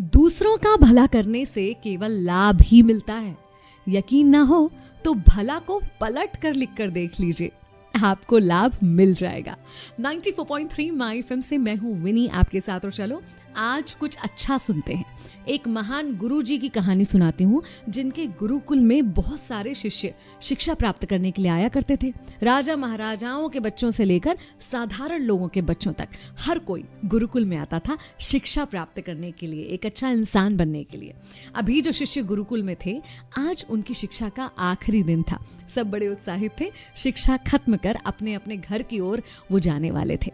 दूसरों का भला करने से केवल लाभ ही मिलता है। यकीन ना हो तो भला को पलट कर लिख कर देख लीजिए, आपको लाभ मिल जाएगा। 94.3 माय एफएम से मैं हूं विनी आपके साथ, और चलो आज कुछ अच्छा सुनते हैं। एक महान गुरुजी की कहानी सुनाती हूँ, जिनके गुरुकुल में बहुत सारे शिष्य शिक्षा प्राप्त करने के लिए आया करते थे। राजा महाराजाओं के बच्चों से लेकर साधारण लोगों के बच्चों तक हर कोई गुरुकुल में आता था शिक्षा प्राप्त करने के लिए, एक अच्छा इंसान बनने के लिए। अभी जो शिष्य गुरुकुल में थे, आज उनकी शिक्षा का आखिरी दिन था। सब बड़े उत्साहित थे, शिक्षा खत्म कर अपने अपने घर की ओर वो जाने वाले थे।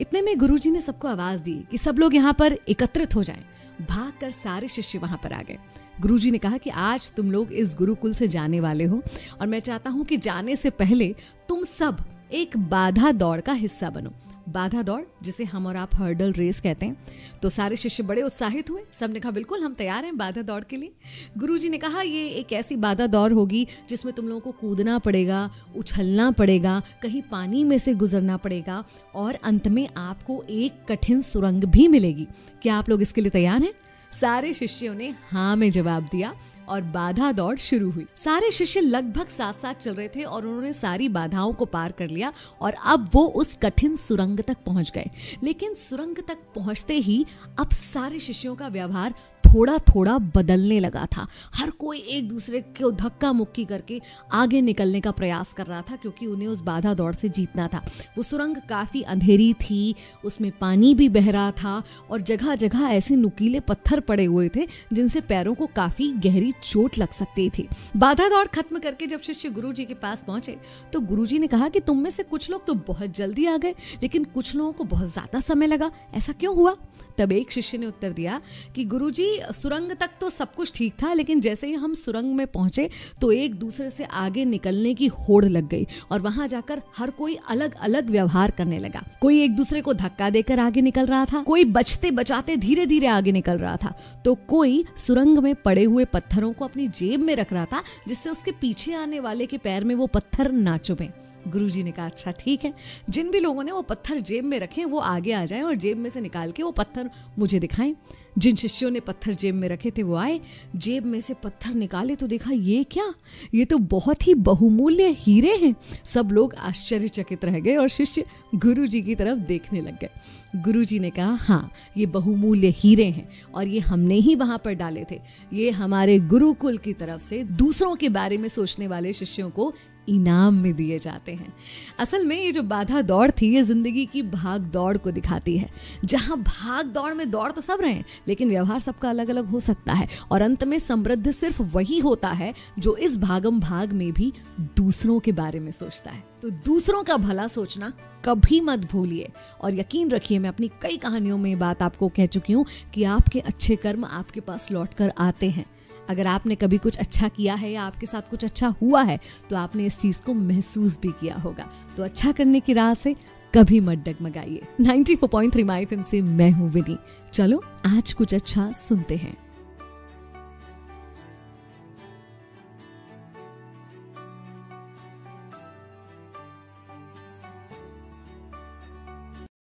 इतने में गुरुजी ने सबको आवाज दी कि सब लोग यहाँ पर एकत्रित हो जाएं। भागकर सारे शिष्य वहां पर आ गए। गुरुजी ने कहा कि आज तुम लोग इस गुरुकुल से जाने वाले हो, और मैं चाहता हूं कि जाने से पहले तुम सब एक बाधा दौड़ का हिस्सा बनो। बाधा दौड़, जिसे हम और आप हर्डल रेस कहते हैं। तो सारे शिष्य बड़े उत्साहित हुए, सबने कहा बिल्कुल हम तैयार हैं बाधा दौड़ के लिए। गुरुजी ने कहा ये एक ऐसी बाधा दौड़ होगी जिसमें तुम लोगों को कूदना पड़ेगा, उछलना पड़ेगा, कहीं पानी में से गुजरना पड़ेगा, और अंत में आपको एक कठिन सुरंग भी मिलेगी। क्या आप लोग इसके लिए तैयार हैं? सारे शिष्यों ने हाँ में जवाब दिया और बाधा दौड़ शुरू हुई। सारे शिष्य लगभग साथ साथ चल रहे थे और उन्होंने सारी बाधाओं को पार कर लिया, और अब वो उस कठिन सुरंग तक पहुंच गए। लेकिन सुरंग तक पहुंचते ही अब सारे शिष्यों का व्यवहार थोड़ा थोड़ा बदलने लगा था। हर कोई एक दूसरे को धक्का मुक्की करके आगे निकलने का प्रयास कर रहा था, क्योंकि उन्हें उस बाधा दौड़ से जीतना था। वो सुरंग काफी अंधेरी थी, उसमें पानी भी बह रहा था, और जगह जगह ऐसे नुकीले पत्थर पड़े हुए थे जिनसे पैरों को काफी गहरी चोट लग सकती थी। बाधा दौड़ खत्म करके जब शिष्य गुरुजी के पास पहुंचे तो गुरुजी ने कहा कि तुम में से कुछ लोग तो बहुत जल्दी आ गए, लेकिन कुछ लोगों को बहुत ज्यादा समय लगा, ऐसा क्यों हुआ? तब एक शिष्य ने उत्तर दिया कि गुरुजी, सुरंग तक तो सब कुछ ठीक था, लेकिन जैसे ही हम सुरंग में पहुंचे तो एक दूसरे से आगे निकलने की होड़ लग गई, और वहां जाकर हर कोई अलग अलग व्यवहार करने लगा। कोई एक दूसरे को धक्का देकर आगे निकल रहा था, कोई बचते बचाते धीरे धीरे आगे निकल रहा था, तो कोई सुरंग में पड़े हुए पत्थरों को अपनी जेब में रख रहा था, जिससे उसके पीछे आने वाले के पैर में वो पत्थर ना चुभे। गुरुजी ने कहा अच्छा ठीक है, जिन भी लोगों ने वो पत्थर जेब में रखे वो आगे आ जाएं और जेब में से निकाल के वो पत्थर मुझे दिखाएं। जिन शिष्यों ने पत्थर जेब में रखे थे वो आए, जेब में से पत्थर निकाले तो देखा ये क्या, ये तो बहुत ही बहुमूल्य हीरे हैं। सब लोग आश्चर्यचकित रह गए और शिष्य गुरुजी की तरफ देखने लग गए। गुरुजी ने कहा हाँ, ये बहुमूल्य हीरे हैं, और ये हमने ही वहां पर डाले थे। ये हमारे गुरुकुल की तरफ से दूसरों के बारे में सोचने वाले शिष्यों को इनाम में दिए जाते हैं। असल में ये जो बाधा दौड़ थी, ये जिंदगी की भाग दौड़ को दिखाती है, जहां भाग दौड़ में दौड़ तो सब रहे हैं, लेकिन व्यवहार सबका अलग अलग हो सकता है, और अंत में समृद्ध सिर्फ वही होता है जो इस भागम भाग में भी दूसरों के बारे में सोचता है। तो दूसरों का भला सोचना कभी मत भूलिए, और यकीन रखिए मैं अपनी कई कहानियों में बात आपको कह चुकी हूँ कि आपके अच्छे कर्म आपके पास लौट कर आते हैं। अगर आपने कभी कुछ अच्छा किया है या आपके साथ कुछ अच्छा हुआ है तो आपने इस चीज को महसूस भी किया होगा। तो अच्छा करने की राह से कभी मत डगमगाइए। 94.3 माय एफएम से मैं हूँ विनी। चलो आज कुछ अच्छा सुनते हैं।